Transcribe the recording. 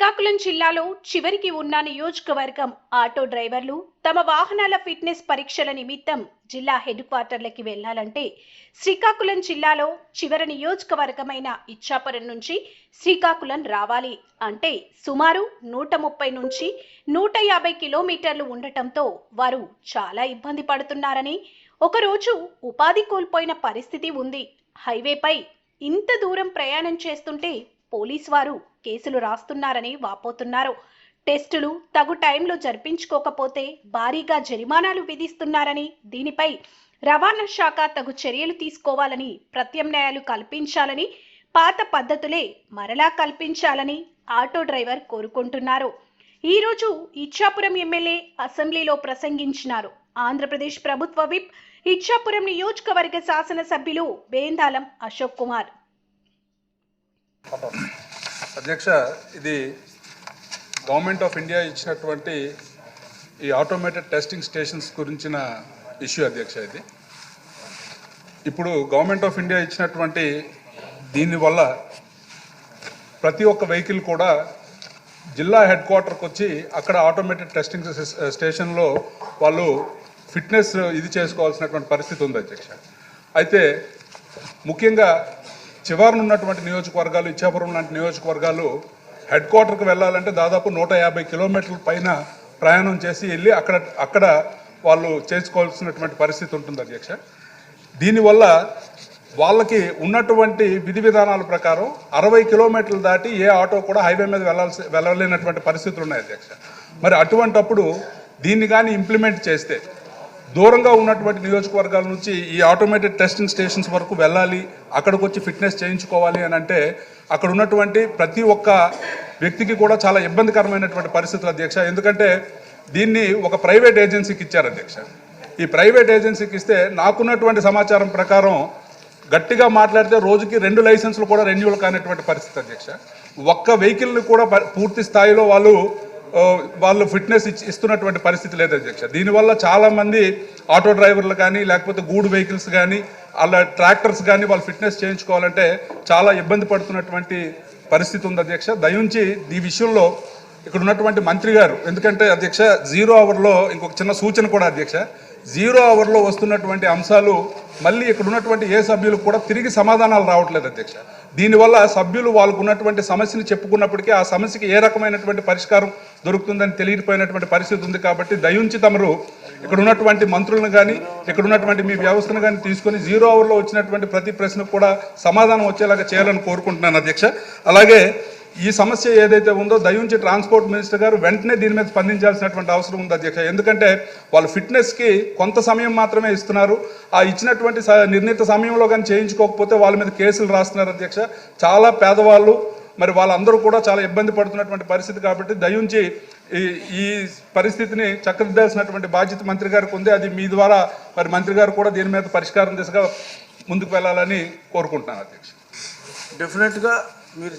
శ్రీకాకుళం జిల్లాలో చివరికి ఉన్న నియోజకవర్గం ఆటో డ్రైవర్లు తమ వాహనాల ఫిట్నెస్ పరీక్షల నిమిత్తం జిల్లా హెడ్ క్వార్టర్లకి వెళ్లాలంటే శ్రీకాకుళం జిల్లాలో చివరి నియోజకవర్గమైన ఇచ్చాపురం నుంచి శ్రీకాకుళం రావాలి అంటే సుమారు 130 నుంచి 150 కిలోమీటర్లు ఉండటంతో వారు చాలా ఇబ్బంది పడుతున్నారని, ఒకరోజు ఉపాధి కోల్పోయిన పరిస్థితి ఉంది. హైవేపై ఇంత దూరం ప్రయాణం చేస్తుంటే పోలీసు వారు కేసులు రాస్తున్నారని వాపోతున్నారు. టెస్టులు తగు టైంలో జరిపించుకోకపోతే భారీగా జరిమానాలు విధిస్తున్నారని, దీనిపై రవాణా శాఖ తగు చర్యలు తీసుకోవాలని, ప్రత్యామ్నాయాలు కల్పించాలని, పాత పద్ధతులే మరలా కల్పించాలని ఆటో డ్రైవర్ కోరుకుంటున్నారు. ఈరోజు ఇచ్చాపురం ఎమ్మెల్యే అసెంబ్లీలో ప్రసంగించినారు. ఆంధ్రప్రదేశ్ ప్రభుత్వ విప్, ఇచ్చాపురం నియోజకవర్గ శాసనసభ్యులు బేందాలం అశోక్ కుమార్. అధ్యక్ష, ఇది గవర్నమెంట్ ఆఫ్ ఇండియా ఇచ్చినటువంటి ఈ ఆటోమేటెడ్ టెస్టింగ్ స్టేషన్స్ గురించిన ఇష్యూ అధ్యక్ష. ఇది ఇప్పుడు గవర్నమెంట్ ఆఫ్ ఇండియా ఇచ్చినటువంటి దీనివల్ల ప్రతి ఒక్క వెహికల్ కూడా జిల్లా హెడ్ క్వార్టర్కి వచ్చి అక్కడ ఆటోమేటెడ్ టెస్టింగ్ స్టేషన్లో వాళ్ళు ఫిట్నెస్ ఇది చేసుకోవాల్సినటువంటి పరిస్థితి ఉంది అధ్యక్ష. అయితే ముఖ్యంగా చివరన ఉన్నటువంటి నియోజకవర్గాలు, ఇచ్చాపురం లాంటి నియోజకవర్గాలు హెడ్ క్వార్టర్కి వెళ్ళాలంటే దాదాపు 150 కిలోమీటర్ల పైన ప్రయాణం చేసి వెళ్ళి అక్కడ వాళ్ళు చేసుకోవాల్సినటువంటి పరిస్థితి ఉంటుంది అధ్యక్ష. దీనివల్ల వాళ్ళకి ఉన్నటువంటి విధి విధానాల ప్రకారం 60 కిలోమీటర్లు దాటి ఏ ఆటో కూడా హైవే మీద వెళ్ళలేనటువంటి పరిస్థితులు ఉన్నాయి అధ్యక్ష. మరి అటువంటప్పుడు దీన్ని కానీ ఇంప్లిమెంట్ చేస్తే దూరంగా ఉన్నటువంటి నియోజకవర్గాల నుంచి ఈ ఆటోమేటెడ్ టెస్టింగ్ స్టేషన్స్ వరకు వెళ్ళాలి, అక్కడికి వచ్చి ఫిట్నెస్ చేయించుకోవాలి అని అంటే అక్కడ ఉన్నటువంటి ప్రతి ఒక్క వ్యక్తికి కూడా చాలా ఇబ్బందికరమైనటువంటి పరిస్థితులు అధ్యక్ష. ఎందుకంటే దీన్ని ఒక ప్రైవేట్ ఏజెన్సీకి ఇచ్చారు అధ్యక్ష. ఈ ప్రైవేట్ ఏజెన్సీకి ఇస్తే నాకున్నటువంటి సమాచారం ప్రకారం గట్టిగా మాట్లాడితే రోజుకి 2 లైసెన్సులు కూడా రెన్యూవల్ కానిటువంటి పరిస్థితి అధ్యక్ష. ఒక్క వెహికల్ని కూడా పూర్తి స్థాయిలో వాళ్ళు ఫిట్నెస్ ఇస్తున్నటువంటి పరిస్థితి లేదు అధ్యక్ష. దీనివల్ల చాలామంది ఆటో డ్రైవర్లు కానీ లేకపోతే గూడ్ వెహికల్స్ కానీ అలా ట్రాక్టర్స్ కానీ వాళ్ళు ఫిట్నెస్ చేయించుకోవాలంటే చాలా ఇబ్బంది పడుతున్నటువంటి పరిస్థితి ఉంది అధ్యక్ష. దయించి ఈ విషయంలో ఇక్కడ ఉన్నటువంటి మంత్రి గారు, ఎందుకంటే అధ్యక్ష 0 అవర్లో ఇంకొక చిన్న సూచన కూడా అధ్యక్ష, 0 అవర్లో వస్తున్నటువంటి అంశాలు మళ్ళీ ఇక్కడ ఉన్నటువంటి ఏ సభ్యులకు కూడా తిరిగి సమాధానాలు రావట్లేదు అధ్యక్ష. దీనివల్ల సభ్యులు వాళ్ళకు ఉన్నటువంటి సమస్యను చెప్పుకున్నప్పటికీ ఆ సమస్యకి ఏ రకమైనటువంటి పరిష్కారం దొరుకుతుందని తెలియకపోయినటువంటి పరిస్థితి ఉంది. కాబట్టి దయించి తమరు ఇక్కడ ఉన్నటువంటి మంత్రులను కానీ ఇక్కడ ఉన్నటువంటి మీ వ్యవస్థను కానీ తీసుకొని 0 అవర్లో వచ్చినటువంటి ప్రతి ప్రశ్నకు కూడా సమాధానం వచ్చేలాగా చేయాలని కోరుకుంటున్నాను అధ్యక్ష. అలాగే ఈ సమస్య ఏదైతే ఉందో దయించి ట్రాన్స్పోర్ట్ మినిస్టర్ గారు వెంటనే దీని మీద స్పందించాల్సినటువంటి అవసరం ఉంది అధ్యక్ష. ఎందుకంటే వాళ్ళు ఫిట్నెస్కి కొంత సమయం మాత్రమే ఇస్తున్నారు. ఆ ఇచ్చినటువంటి నిర్ణీత సమయంలో కానీ చేయించుకోకపోతే వాళ్ళ మీద కేసులు రాస్తున్నారు అధ్యక్ష. చాలా పేదవాళ్ళు, మరి వాళ్ళందరూ కూడా చాలా ఇబ్బంది పడుతున్నటువంటి పరిస్థితి. కాబట్టి దయించి ఈ పరిస్థితిని చక్కదిద్దాల్సినటువంటి బాధ్యత మంత్రి గారికి ఉంది. అది మీ ద్వారా మరి మంత్రి గారు కూడా దీని మీద పరిష్కారం దిశగా ముందుకు వెళ్ళాలని కోరుకుంటున్నాను అధ్యక్ష. డెఫినెట్గా మీరు